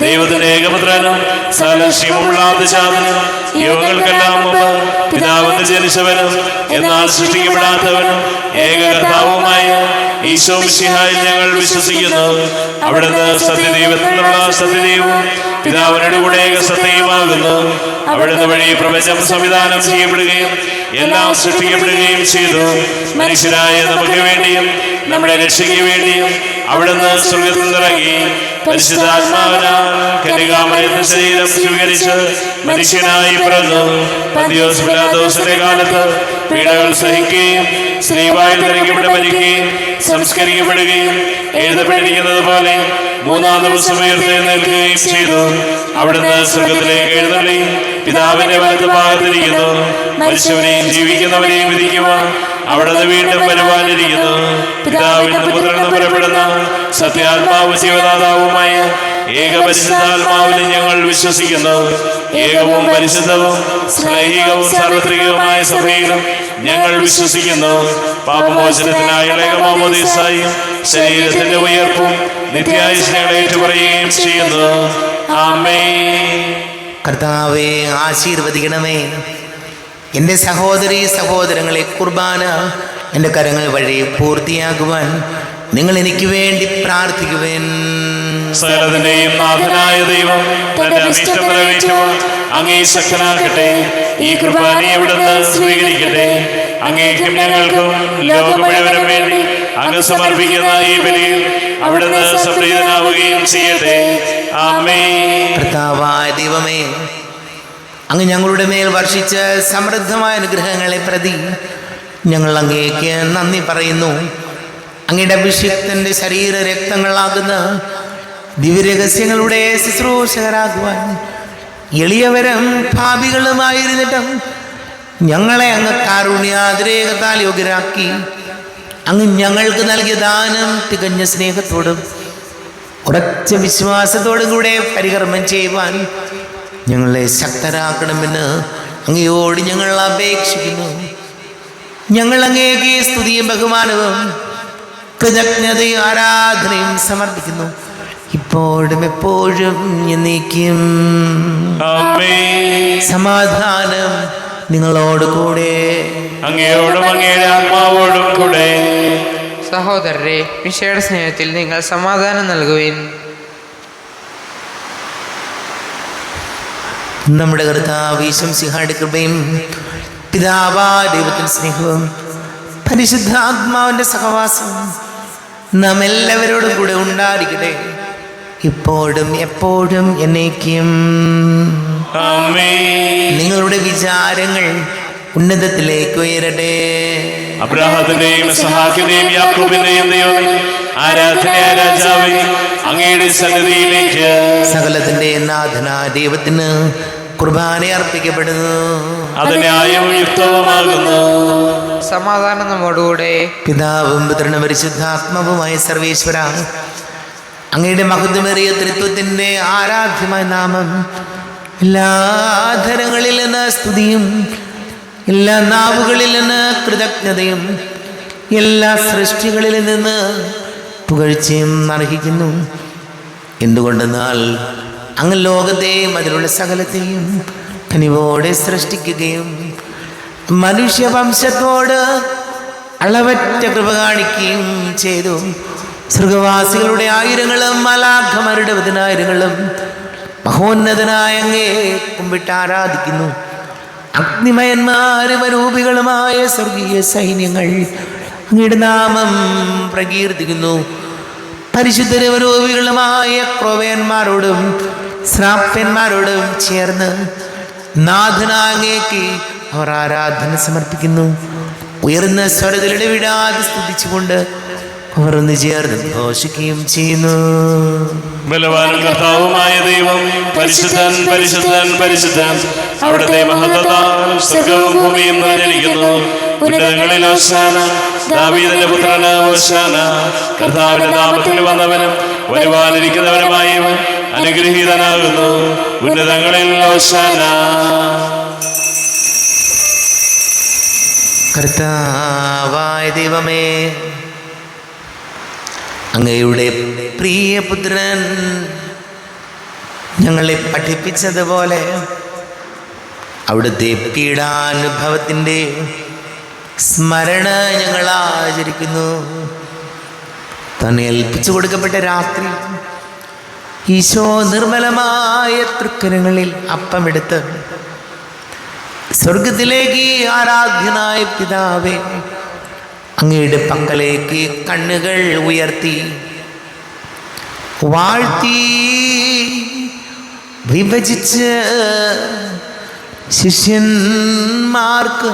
ദൈവത്തിന്റെ ഏകപുത്രനും സകലശ്രീമുള്ളാതജാതനും യുവങ്ങൾക്കെല്ലാം മുമ്പ് പിതാവിന് ജനിച്ചവനും എന്നാൽ സൃഷ്ടിക്കപ്പെടാത്തവനും ഏകകർത്താവുമായ ഈശോ മിശിഹായിൽ ഞങ്ങൾ വിശ്വസിക്കുന്നു. അവിടുന്ന് സത്യദൈവത്തിൽ നിന്നുള്ള സത്യദൈവവും പിതാവിനോട് കൂടെ ഏകസത്യമാകുന്നു. അവിടുന്ന് വഴി പ്രപഞ്ചം സംവിധാനം ചെയ്യപ്പെടുകയും എല്ലാം സൃഷ്ടിക്കപ്പെടുകയും ചെയ്തു. മനുഷ്യരായ നമുക്ക് വേണ്ടിയും നമ്മുടെ രക്ഷയ്ക്ക് വേണ്ടിയും അവിടുന്ന് സ്വർഗ്ഗത്തിൽ നിന്നിറങ്ങി പരിശുദ്ധാത്മാവിനാൽ കന്യകാമറിയത്തിന്റെ ശരീരം സ്വീകരിച്ച് മനുഷ്യനായി പിറന്നു. പന്തിയോസ് പിലാത്തോസിന്റെ കാലത്ത് പീഡകൾ സഹിക്കുകയും സ്ലീബായിൽ തറയ്ക്കപ്പെട്ട് മരിക്കുകയും സംസ്കരിക്കപ്പെടുകയും എഴുതപ്പെട്ടിരിക്കുന്നത് പോലെ മൂന്നാം ദിവസം ഉയർത്തെഴുന്നേൽക്കുകയും ചെയ്തു. അവിടുന്ന് സ്വർഗ്ഗത്തിലേക്ക് എഴുന്നള്ളി പിതാവിന്റെ വലത്ത് ഭാഗത്തിരിക്കുന്നു. മരിച്ചവരെയും ജീവിക്കുന്നവരെയും വിധിക്കുവാൻ അവിടുന്ന് വീണ്ടും വരുവാനിരിക്കുന്നു. പിതാവിൽ നിന്ന് പുത്രനെന്ന് പുറപ്പെടുന്ന സത്യാത്മാവ് ജീവദാതാവുമായ ഏകപരിശുദ്ധാത്മാവിൽ ഞങ്ങൾ വിശ്വസിക്കുന്നു. ഏകവും പരിശുദ്ധവും സ്നേഹികവും സാർവത്രികവുമായ സഭയിലും ഞങ്ങൾ വിശ്വസിക്കുന്നു. പാപമോചനത്തിനായുള്ള ഏകമാമോദീസായും ശരീരത്തിന്റെ ഉയർപ്പും നിത്യായുസ്സുകളെ ഏറ്റുപറയുകയും ചെയ്യുന്നു. ആമേൻ. കർത്താവെ ആശീർവദിക്കണമേ. എൻ്റെ സഹോദരീ സഹോദരങ്ങളെ, കുർബാന എൻ്റെ കരങ്ങൾ വഴി പൂർത്തിയാകുവാൻ നിങ്ങൾ എനിക്ക് വേണ്ടി പ്രാർത്ഥിക്കുവേൻ. സകലത്തിന്റെയും നാഥനായ ദൈവം തന്റെ അഭീഷ്ടം നിറവേറ്റുവാൻ അങ്ങേ ശക്തനാക്കട്ടെ. ഈ കുർബാനയെ അവിടുന്ന് സ്വീകരിക്കട്ടെ. അങ്ങേക്കും ഞങ്ങൾക്കും ലോകം മുഴുവനും വേണ്ടി അങ്ങ് സമർപ്പിക്കുന്ന ഈ ബലിയിൽ അവിടുന്ന് സംപ്രീതനാവുകയും ചെയ്യട്ടെ. ആമേൻ. കർത്താവായ ദൈവമേ, അങ്ങ് ഞങ്ങളുടെ മേൽ വർഷിച്ച സമൃദ്ധമായ അനുഗ്രഹങ്ങളെ പ്രതി ഞങ്ങൾ അങ്ങേക്ക് നന്ദി പറയുന്നു. അങ്ങയുടെ അഭിഷിക്തന്റെ ശരീര രക്തങ്ങളാകുന്ന ദിവ്യരഹസ്യങ്ങളുടെ ശുശ്രൂഷകരാകുവാൻ എളിയവരും ഭാവികളുമായിരുന്നിട്ടും ഞങ്ങളെ അങ്ങ് കാരുണ്യാതിരേകത്താൽ യോഗ്യരാക്കി. അങ്ങ് ഞങ്ങൾക്ക് നൽകിയ ദാനം തികഞ്ഞ സ്നേഹത്തോടും ഉറച്ച വിശ്വാസത്തോടും കൂടെ പരികർമ്മം ചെയ്യുവാൻ ഞങ്ങളെ ശക്തരാക്കണമെന്ന് അങ്ങയോട് ഞങ്ങൾ അപേക്ഷിക്കുന്നു. ഞങ്ങൾ അങ്ങേക്ക് സ്തുതിയും ബഹുമാനവും കൃതജ്ഞതയും ആരാധനയും സമർപ്പിക്കുന്നു, ഇപ്പോഴും എപ്പോഴും എന്നേക്കും. സമാധാനം നിങ്ങളോട് കൂടെ, അങ്ങയോടും അങ്ങയുടെ ആത്മാവോടും കൂടെ. സഹോദരരെ, മിശിഹായുടെ സ്നേഹത്തിൽ നിങ്ങൾ സമാധാനം നൽകുവിൻ. നമ്മുടെ കർത്താവ് യേശു മിശിഹായുടെ കൃപയും പിതാവായ ദൈവത്തിന്റെ സ്നേഹവും പരിശുദ്ധാത്മാവിന്റെ സഹവാസവും നാം എല്ലാവരോടും കൂടെ ഉണ്ടായിരിക്കട്ടെ, ഇപ്പോഴും എപ്പോഴും എന്നേക്കും. നിങ്ങളുടെ വിചാരങ്ങൾ ഉന്നതത്തിലേക്ക് ഉയരട്ടെ. അബ്രാഹത്തിന്റെയും ഇസ്ഹാക്കിന്റെയും യാക്കോബിന്റെയും ദൈവമേ, ആരാധനയായ രാജാവേ, അങ്ങയുടെ സന്നിധിയിലേക്ക് സകലത്തിന്റെ നാഥനായ ദൈവത്തിന് കുർബാന അർപ്പിക്കപ്പെടുന്നു. അത് ന്യായവും യുക്തവുമാകുന്നു. സമാധാനം നമ്മോടുകൂടെ. പിതാവും പുത്രനും പരിശുദ്ധാത്മാവുമായ സർവേശ്വര, അങ്ങയുടെ മഹത്വമേറിയ ത്രിത്വത്തിന്റെ ആരാധ്യമായ നാമം എല്ലാ ധരങ്ങളിൽ നിന്ന് സ്തുതിയും എല്ലാ നാവുകളിൽ നിന്ന് കൃതജ്ഞതയും എല്ലാ സൃഷ്ടികളിൽ നിന്ന് പുകഴ്ചയും അർഹിക്കുന്നു. എന്തുകൊണ്ടെന്നാൽ അങ്ങ് ലോകത്തെയും അതിലുള്ള സകലത്തെയും കനിവോടെ സൃഷ്ടിക്കുകയും മനുഷ്യവംശത്തോട് അളവറ്റ കൃപ കാണിക്കുകയും ചെയ്തു. സ്വർഗവാസികളുടെ ആയിരങ്ങളും മലാഖമാരുടെ പതിനായിരങ്ങളും മഹോന്നതനായ അങ്ങേ കുമ്പിട്ട് ആരാധിക്കുന്നു. അഗ്നിമയന്മാരും അരൂപികളുമായ സ്വർഗീയ സൈന്യങ്ങൾ അങ്ങയുടെ നാമം പ്രകീർത്തിക്കുന്നു. പരിശുദ്ധരൂപികളുമായ ക്രോവേന്മാരോടും ശ്രാപ്യന്മാരോടും ചേർന്ന് നാഥനായ അങ്ങേക്ക് അവർ ആരാധന സമർപ്പിക്കുന്നു. ഉയർന്ന സ്വരത്തിലിടെ വിടാതെ സ്തുതിച്ചുകൊണ്ട് അവർ ഒന്ന് ചേർന്ന് ഘോഷിക്കുകയും ചെയ്യുന്നു. ബലവാനും കർത്താവുമായ ദൈവം പരിശുദ്ധൻ പരിശുദ്ധൻ പരിശുദ്ധൻ, അവിടുത്തെ മഹത്വത്താൽ സ്വർഗ്ഗവും ഭൂമിയും നിറഞ്ഞിരിക്കുന്നു. ഉന്നതങ്ങളിൽ ഹോശാന, ദാവീദിന്റെ പുത്രന് ഹോശാന. കർത്താവിന്റെ നാമത്തിൽ വന്നവനും വരുവാനിരിക്കുന്നവനുമായവൻ അനുഗ്രഹീതനാകുന്നു. ഉന്നതങ്ങളിൽ ഹോശാന. കർത്താവായ ദൈവമേ, അങ്ങയുടെ പ്രിയപുത്രൻ ഞങ്ങളെ പഠിപ്പിച്ചതുപോലെ അവിടുത്തെ പീഡാനുഭവത്തിൻ്റെ സ്മരണ ഞങ്ങൾ ആചരിക്കുന്നു. തന്നെ ഏൽപ്പിച്ചു കൊടുക്കപ്പെട്ട രാത്രി ഈശോ നിർമ്മലമായ തൃക്കരങ്ങളിൽ അപ്പമെടുത്ത് സ്വർഗത്തിലേക്ക് ആരാധ്യനായ പിതാവേ, അങ്ങയുടെ പക്കലേക്ക് കണ്ണുകൾ ഉയർത്തി വാഴ്ത്തി വിഭജിച്ച് ശിഷ്യന്മാർക്ക്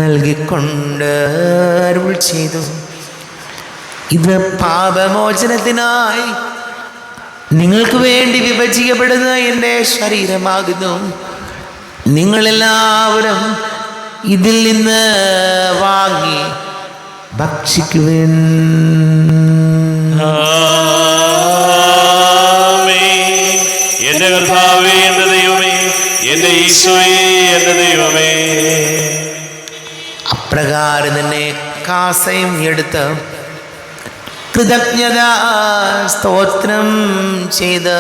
നൽകിക്കൊണ്ട് അരുൾ ചെയ്തു. ഇത് പാപമോചനത്തിനായി നിങ്ങൾക്ക് വേണ്ടി വിഭജിക്കപ്പെടുന്ന എൻ്റെ ശരീരമാകുന്നു. നിങ്ങളെല്ലാവരും ഇതിൽ നിന്ന് വാങ്ങി ഭക്ഷിക്കുവിൻ. എന്റെ കർത്താവേ, എന്റെ ദൈവമേ, എന്റെ ഈശോയേ, എന്റെ ദൈവമേ. അപ്രകാരം തന്നെ കാസയും എടുത്ത് കൃതജ്ഞത സ്തോത്രം ചെയ്ത്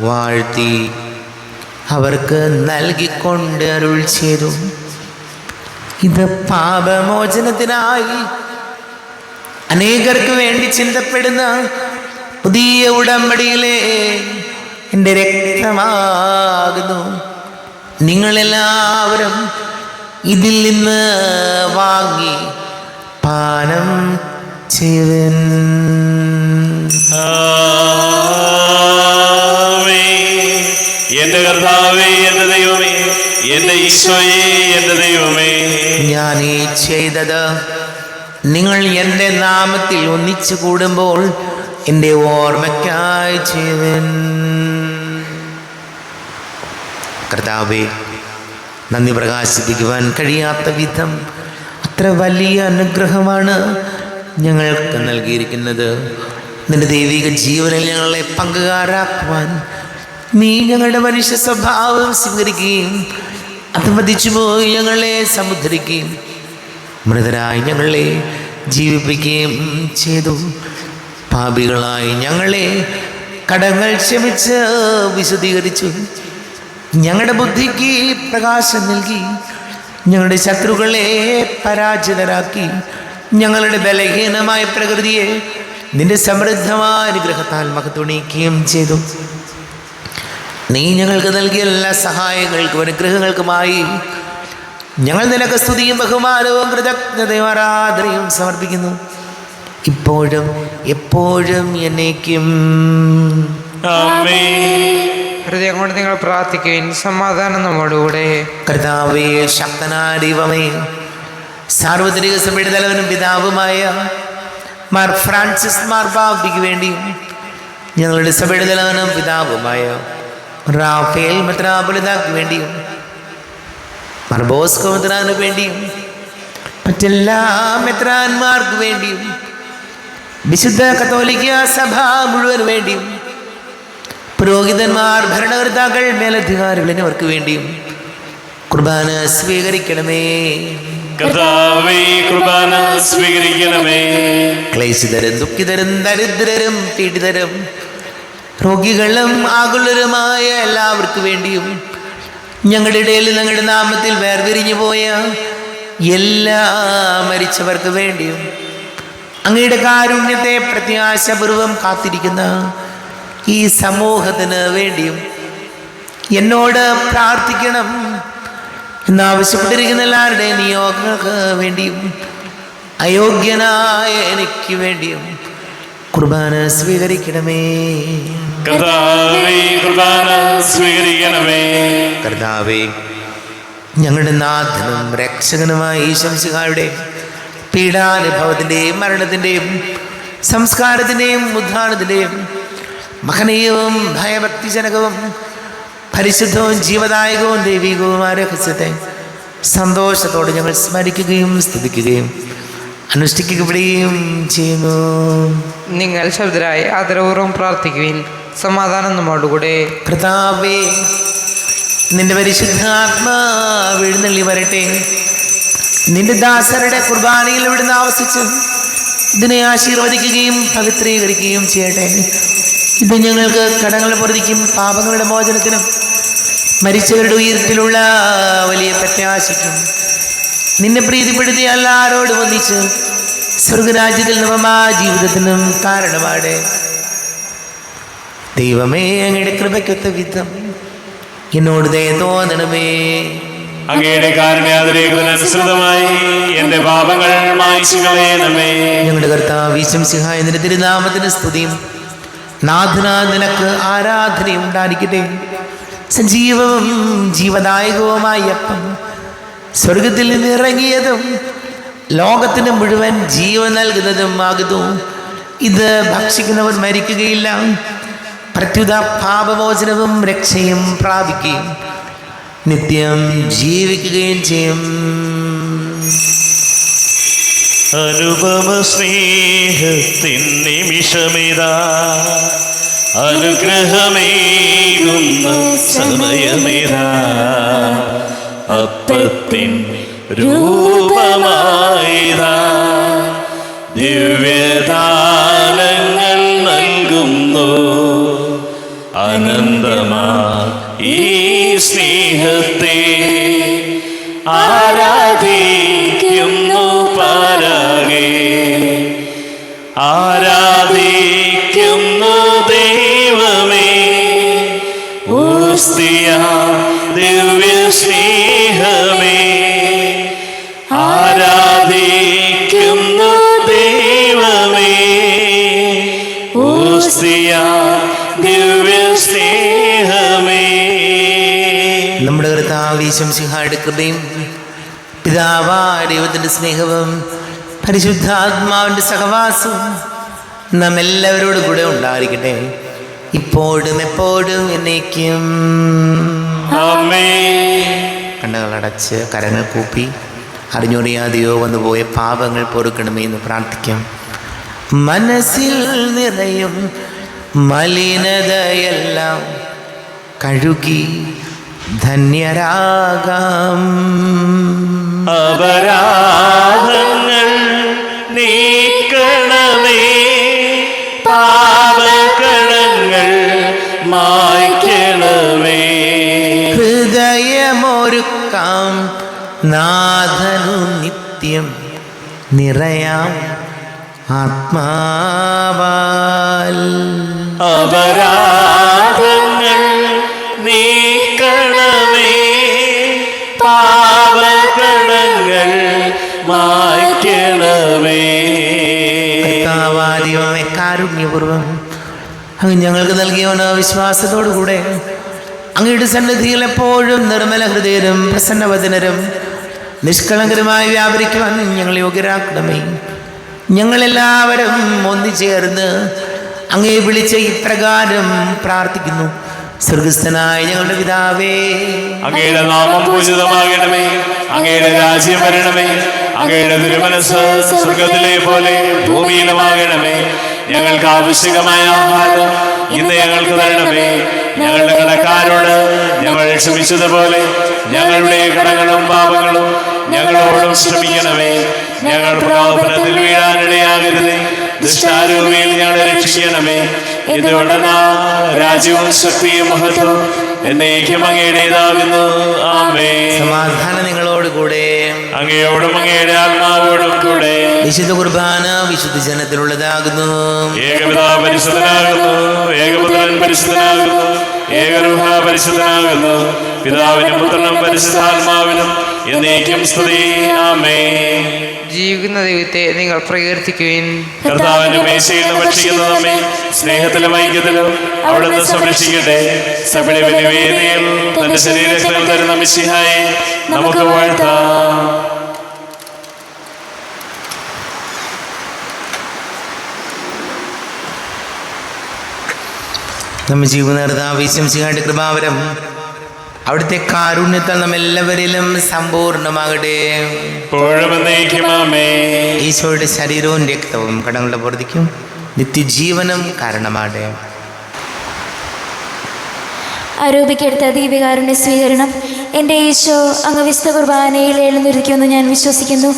വാഴ്ത്തി അവർക്ക് നൽകിക്കൊണ്ട് അരുൾ ചെയ്തു. ഇത് പാപമോചനത്തിനായി അനേകർക്ക് വേണ്ടി ചിന്തപ്പെടുന്ന പുതിയ ഉടമ്പടിയിലെ എൻ്റെ രക്തമാകുന്നു. നിങ്ങളെല്ലാവരും ഇതിൽ നിന്ന് വാങ്ങി പാനം ചെയ്യുവിൻ. എന്റെ കർത്താവേ, എന്റെ ദൈവമേ, എന്റെ ഈശോയേ, എന്റെ ദൈവമേ. ഞാൻ ഈ ചെയ്തത് നിങ്ങൾ എൻ്റെ നാമത്തിൽ ഒന്നിച്ചു കൂടുമ്പോൾ എൻ്റെ ഓർമ്മയ്ക്കായി ചെയ്യുവിൻ. കർത്താവേ, നന്ദി പ്രകാശിപ്പിക്കുവാൻ കഴിയാത്ത വിധം അത്ര വലിയ അനുഗ്രഹമാണ് ഞങ്ങൾക്ക് നൽകിയിരിക്കുന്നത്. നിന്റെ ദൈവിക ജീവനിൽ ഞങ്ങളെ പങ്കുകാരാക്കുവാൻ നീ ഞങ്ങളുടെ മനുഷ്യ സ്വഭാവം സ്വീകരിക്കുകയും അത് വധിച്ചുപോയി ഞങ്ങളെ സമുദ്ധരിക്കുകയും മൃതരായി ഞങ്ങളെ ജീവിപ്പിക്കുകയും ചെയ്തു. പാപികളായി ഞങ്ങളെ കടങ്ങൾ ക്ഷമിച്ച് വിശദീകരിച്ചു. ഞങ്ങളുടെ ബുദ്ധിക്ക് പ്രകാശം നൽകി ഞങ്ങളുടെ ശത്രുക്കളെ പരാജിതരാക്കി. ഞങ്ങളുടെ ബലഹീനമായ പ്രകൃതിയെ നിന്റെ സമൃദ്ധമായ അനുഗ്രഹത്താൽ മഹത്വണിക്കുകയും ചെയ്തു. നീ ഞങ്ങൾക്ക് നൽകിയ എല്ലാ സഹായങ്ങൾക്കും അനുഗ്രഹങ്ങൾക്കുമായി ഞങ്ങൾ നിനക്ക് സ്തുതിയും ബഹുമാനവും കൃതജ്ഞതയും ആരാധനയും സമർപ്പിക്കുന്നു, ഇപ്പോഴും എപ്പോഴും എന്നേക്കും. ഹൃദയം കൊണ്ട് നിങ്ങൾ പ്രാർത്ഥിക്കുകയും സമാധാനം നമ്മോടുകൂടെ. കർത്താവേ, ശക്തനായ ദൈവമേ, സാർവത്രിക സഭയുടെ തലവനും പിതാവുമായ മാർ ഫ്രാൻസിസ് മാർപ്പാപ്പയ്ക്ക് വേണ്ടിയും ഞങ്ങളുടെ സഭയുടെ തലവനും പിതാവുമായ റാഫേൽ മെത്രാപ്പൊലീത്താക്ക് വേണ്ടിയും മാർ ബോസ്കോ മെത്രാന് വേണ്ടിയും മറ്റെല്ലാ മെത്രാന്മാർക്ക് വേണ്ടിയും വിശുദ്ധ കത്തോലിക്ക സഭ മുഴുവൻ വേണ്ടിയും പുരോഹിതന്മാർ, ഭരണകർത്താക്കൾ, മേലധികാരികൾ എന്നിവർക്ക് വേണ്ടിയും കുർബാന സ്വീകരിക്കണമേ. കർത്താവേ, കുർബാന സ്വീകരിക്കണമേ. ക്ലേശിതരും ദുഃഖിതരും ദരിദ്രരും പീഡിതരും രോഗികളും ആകുലരുമായ എല്ലാവർക്കും വേണ്ടിയും ഞങ്ങളുടെ ഇടയിൽ ഞങ്ങളുടെ നാമത്തിൽ വേർപിരിഞ്ഞു പോയ എല്ലാ മരിച്ചവർക്ക് വേണ്ടിയും അങ്ങയുടെ കാരുണ്യത്തെ പ്രത്യാശപൂർവം കാത്തിരിക്കുന്ന ഈ സമൂഹത്തിന് വേണ്ടിയും എന്നോട് പ്രാർത്ഥിക്കണം എന്നാവശ്യപ്പെട്ടിരിക്കുന്ന എല്ലാവരുടെയും നിയോഗങ്ങൾക്ക് വേണ്ടിയും അയോഗ്യനായ എനിക്ക് വേണ്ടിയും കുർബാന സ്വീകരിക്കണമേ. കർത്താവേ, കുർബാന സ്വീകരിക്കണമേ. കർത്താവേ, ഞങ്ങളുടെ നാഥനും രക്ഷകനുമായ ഈശംസിഹായുടെ പീഡാനുഭവത്തിൻ്റെയും മരണത്തിൻ്റെയും സംസ്കാരത്തിൻ്റെയും ഉദ്ധാനത്തിൻ്റെയും മഹനീയവും ഭയഭക്തിജനകവും പരിശുദ്ധവും ജീവദായകവും ദൈവികവുമായ രഹസ്യത്തെ സന്തോഷത്തോടെ ഞങ്ങൾ സ്മരിക്കുകയും സ്തുതിക്കുകയും അനുഷ്ഠിക്കപ്പെടുകയും ചെയ്യുന്നു. നിങ്ങൾ ശബ്ദരായി ആദരപൂർവ്വം പ്രാർത്ഥിക്കുവിൻ. സമാധാനം നമ്മോടുകൂടെ. കർത്താവേ, നിന്റെ പരിശുദ്ധാത്മാവ് എഴുന്നള്ളി വരട്ടെ. നിന്റെ ദാസരുടെ കുർബാനയിൽ ഇവിടുന്ന് ആവസിച്ച് ഇതിനെ ആശീർവദിക്കുകയും പവിത്രീകരിക്കുകയും ചെയ്യട്ടെ. ഇത് ഞങ്ങൾക്ക് കടങ്ങൾ പൊറുതിക്കും പാപങ്ങളുടെ മോചനത്തിനും മരിച്ചവരുടെ ഉയർത്തിലുള്ള വലിയ പ്രത്യാശയ്ക്കും നിന്നെ പ്രീതിപ്പെടുത്തിയ എല്ലാവരോടും ഒന്നിച്ച് സ്വർഗരാജ്യത്തിൽ നവമാ ജീവിതത്തിനും കാരണമാണ്. ദൈവമേ, അങ്ങയുടെ കൃപയ്ക്കൊത്ത വിധം എന്നോട് ദയ തോന്നണമേ. അങ്ങയുടെ കാരുണ്യാതിരേകതനുസൃതമായി എന്റെ പാപങ്ങൾ മായ്ച്ചു കളയണമേ. ഞങ്ങളുടെ കർത്താവ് ഈശംസിഹായ നിന്റെ തിരുനാമത്തിന് സ്തുതിയും നാഥനായ നിനക്ക് ആരാധനയും ഉണ്ടായിരിക്കട്ടെ. സജീവവും ജീവദായകവുമായ അപ്പം സ്വർഗത്തിൽ നിന്ന് ഇറങ്ങിയതും ലോകത്തിന് മുഴുവൻ ജീവൻ നൽകുന്നതും ആകുന്നു. ഇത് ഭക്ഷിക്കുന്നവർ മരിക്കുകയില്ല, പ്രത്യുത പാപമോചനവും രക്ഷയും പ്രാപിക്കുകയും നിത്യം ജീവിക്കുകയും ചെയ്യും. അനുപമ സ്നേഹത്തിൻ നിമിഷമിതാ, അനുഗ്രഹമേകുന്ന സമയമിതാ, അപ്പത്തിൻ രൂപമായിതാ, ദിവ്യദാനങ്ങൾ നൽകുന്നു. അനന്തമാ ഈ സ്നേഹത്തെ ആരാധിക്കുന്നു പാരാകെ, ആരാധിക്കുന്നു ദൈവമേ. ഓസ്തിയ ദിവ്യ സ്നേഹമേ, ആരാധിക്കുന്നു ദൈവമേ. ഓസ്തിയ ദിവ്യ സ്നേഹമേ. നമ്മുടെ കർത്താവ് ഈശംസിഹായുടെ കൃപയും പിതാവായ ദൈവത്തിൻ്റെ സ്നേഹവും പരിശുദ്ധാത്മാവിൻ്റെ സഹവാസവും നാം എല്ലാവരോടും കൂടെ ഉണ്ടായിരിക്കട്ടെ, ഇപ്പോഴും എപ്പോഴും എന്നേക്കും. ആമേൻ. കണ്ണുകളടച്ച് കരങ്ങൾ കൂപ്പി അറിഞ്ഞറിയാതെയോ വന്നുപോയ പാപങ്ങൾ പൊറുക്കണമേ എന്ന് പ്രാർത്ഥിക്കാം. മനസ്സിൽ നിറയും മലിനതയെല്ലാം കഴുകി ധന്യരാകാം. അപരാധങ്ങൾ നീക്കണമേ, പാപകടങ്ങൾ മായ്ക്കണമേ. ഹൃദയമൊരുക്കാം നാഥനു നിത്യം നിറയാം ആത്മാവാൽ. അപരാധങ്ങൾ നീക്കണമേ, പാപകടങ്ങൾ മായ്ക്കണമേ. കർത്താവാദിവമേ കാരുണ്യപൂർവം അങ്ങ് ഞങ്ങൾക്ക് നൽകിയവന് വിശ്വാസത്തോടുകൂടെ അങ്ങയുടെ സന്നിധിയിൽ എപ്പോഴും നിർമ്മല ഹൃദയരും പ്രസന്നവദനരും നിഷ്കളങ്കരുമായി വ്യാപരിക്കുവാൻ ഞങ്ങൾ യോഗ്യരാക്കണമേ. ഞങ്ങളെല്ലാവരും ഒന്നുചേർന്ന് അങ്ങയെ വിളിച്ച് ഇപ്രകാരം പ്രാർത്ഥിക്കുന്നു. സ്വർഗസ്ഥനായ ഞങ്ങളുടെ പിതാവേ, അങ്ങയുടെ നാമം പൂജിതമാകണമേ, അങ്ങയുടെ രാജ്യം വരണമേ, അങ്ങയുടെ തിരുമനസ്സ് സ്വർഗത്തിലെ പോലെ ഭൂമിയിലുമാകണമേ. ഞങ്ങൾക്ക് ആവശ്യമായ ആഹാരം ഇന്ന് ഞങ്ങൾക്ക് തരണമേ. ഞങ്ങളുടെ കടക്കാരോട് ഞങ്ങൾ ക്ഷമിച്ചതുപോലെ ഞങ്ങളുടെ കടങ്ങളും പാപങ്ങളും ഞങ്ങളോടും ക്ഷമിക്കണമേ. ഞങ്ങൾ പ്രലോഭനത്തിൽ വീഴാനിടയാകരുതേ, ദുഷ്ടാരൂപിയിൽ ഞങ്ങളെ രക്ഷിക്കണമേ. ഇതുകൊണ്ടെന്നാ രാജ്യവും ശക്തിയും മഹത്വം എന്നേക്കും അങ്ങയുടേതാകുന്നു. ആമേൻ. സമാധാനം നിങ്ങളോട് കൂടെ, അങ്ങയോടും അങ്ങയുടെ ആത്മാവോടും കൂടെ. വിശുദ്ധ കുർബാന വിശുദ്ധ ജനത്തിലുള്ളതാകുന്നു. ഏകപിതാവ് പരിശുദ്ധനാകുന്നു, ഏകപുത്രൻ പരിശുദ്ധനാകുന്നു, ഏകരൂഹ പരിശുദ്ധനാകുന്നു. പിതാവിനും പുത്രനും പരിശുദ്ധാത്മാവിനും എന്നേക്കും സ്തുതി. ആമേൻ. ജീവിക്കുന്ന ദൈവത്തെ നിങ്ങൾ പ്രകീർത്തിക്കുവിൻ. കർത്താവിന്റെ മേശയിൽ നിന്ന് ഭക്ഷിക്കുന്ന നമ്മെ സ്നേഹത്തിലും ഐക്യത്തിലും അവിടുന്ന് സംരക്ഷിക്കട്ടെ. സഭയുടെ നിവേദിയിൽ തന്റെ ശരീരത്തിൽ തരുന്ന മിശിഹായെ നമുക്ക് വാഴ്ത്താം. നമ്മെ ജീവന കർത്താവിന്റെ കൃപാവരം അവിടുത്തെ കാരുണ്യത്താൽ നമ്മെല്ലാവരിലും സമ്പൂർണ്ണമാകട്ടെ. ഈശോയുടെ ശരീരവും രക്തവും കടങ്ങളുടെ പൊറുതിക്കും നിത്യജീവനം കാരണമാകട്ടെ. ആരോപിക്കെടുത്ത ദീപികാരുണ്യ സ്വീകരണം. എൻ്റെ ഈശോ അങ്ങ് വിശുദ്ധ കുർബാനയിൽ എഴുന്നേൽക്കുമെന്ന് ഞാൻ വിശ്വസിക്കുന്നു.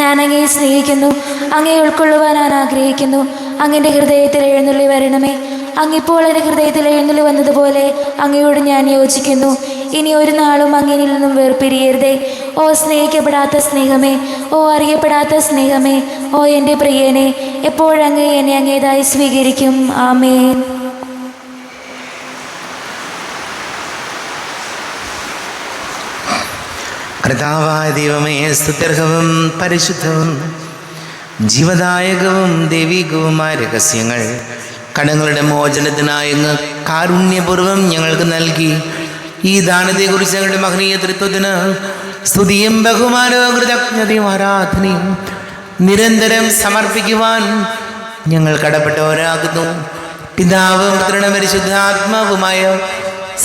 ഞാൻ അങ്ങയെ സ്നേഹിക്കുന്നു, അങ്ങയെ ഉൾക്കൊള്ളുവാൻ ഞാൻ ആഗ്രഹിക്കുന്നു. അങ്ങൻ്റെ ഹൃദയത്തിൽ എഴുന്നള്ളി വരണമേ. അങ്ങിപ്പോൾ എൻ്റെ ഹൃദയത്തിൽ എഴുന്നള്ളി വന്നതുപോലെ അങ്ങയോട് ഞാൻ യോജിക്കുന്നു. ഇനി ഒരു നാളും അങ്ങിനിൽ നിന്നും വേർപിരിയരുതേ. ഓ സ്നേഹിക്കപ്പെടാത്ത സ്നേഹമേ, ഓ അറിയപ്പെടാത്ത സ്നേഹമേ, ഓ എൻ്റെ പ്രിയനെ, എപ്പോഴങ്ങ് എന്നെ അങ്ങേതായി സ്വീകരിക്കും. ആമേൻ. കർത്താവായ ദൈവമേ, സ്തുത്യർഹവും പരിശുദ്ധവും ജീവദായകവും ദൈവികവുമായ രഹസ്യങ്ങൾ കടങ്ങളുടെ മോചനത്തിനായി അങ്ങ് കാരുണ്യപൂർവ്വം ഞങ്ങൾക്ക് നൽകി. ഈ ദാനത്തെക്കുറിച്ച് ഞങ്ങളുടെ മഹനീയ തൃത്വത്തിന് സ്തുതിയും ബഹുമാനവും കൃതജ്ഞതയും ആരാധനയും നിരന്തരം സമർപ്പിക്കുവാൻ ഞങ്ങൾ കടപ്പെട്ടവരാകുന്നു. പിതാവും പുത്രനും പരിശുദ്ധാത്മാവുമായ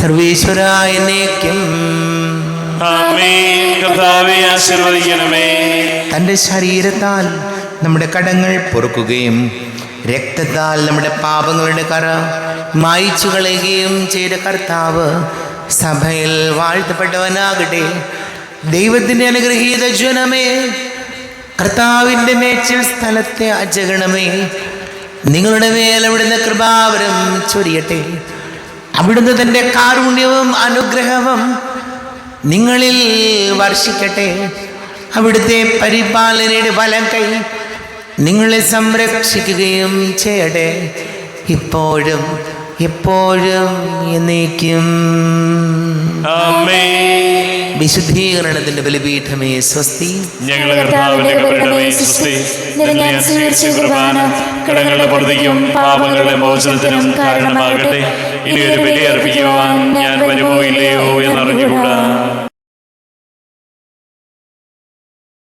സർവേശ്വര എന്നേക്കും. തൻ്റെ ശരീരത്താൽ നമ്മുടെ കടങ്ങൾ പൊറുക്കുകയും രക്തത്താൽ നമ്മുടെ പാപങ്ങളുടെ കറ മായ്ച്ചു കളയുകയും ചെയ്ത കർത്താവ് സഭയിൽ വാഴ്ത്തപ്പെട്ടവനാകട്ടെ. ദൈവത്തിൻ്റെ അനുഗ്രഹീത ജനമേ, കർത്താവിൻ്റെ മേച്ചിൽ സ്ഥലത്തെ അജഗണമേ, നിങ്ങളുടെ മേൽ അവിടുന്ന് കൃപാവരം ചൊരിയട്ടെ. അവിടുന്ന് തൻ്റെ കാരുണ്യവും അനുഗ്രഹവും നിങ്ങളിൽ വർഷിക്കട്ടെ. അവിടുത്തെ പരിപാലനയുടെ വലം കൈ നിങ്ങളെ സംരക്ഷിക്കുകയും ചെയ്യട്ടെ, ഇപ്പോഴും എപ്പോഴും എന്നേക്കും. വിശുദ്ധീകരണത്തിന്റെ ബലിപീഠമേ സ്വസ്തി. കടങ്ങളുടെ പൊറുതിക്കും പാപങ്ങളുടെ മോചനത്തിനും കാരണമാകട്ടെ. ഇനി ഒരു ബലി അർപ്പിക്കുവാൻ ഞാൻ വരുമോ ഇല്ലയോ എന്നറിഞ്ഞുകൂടാ.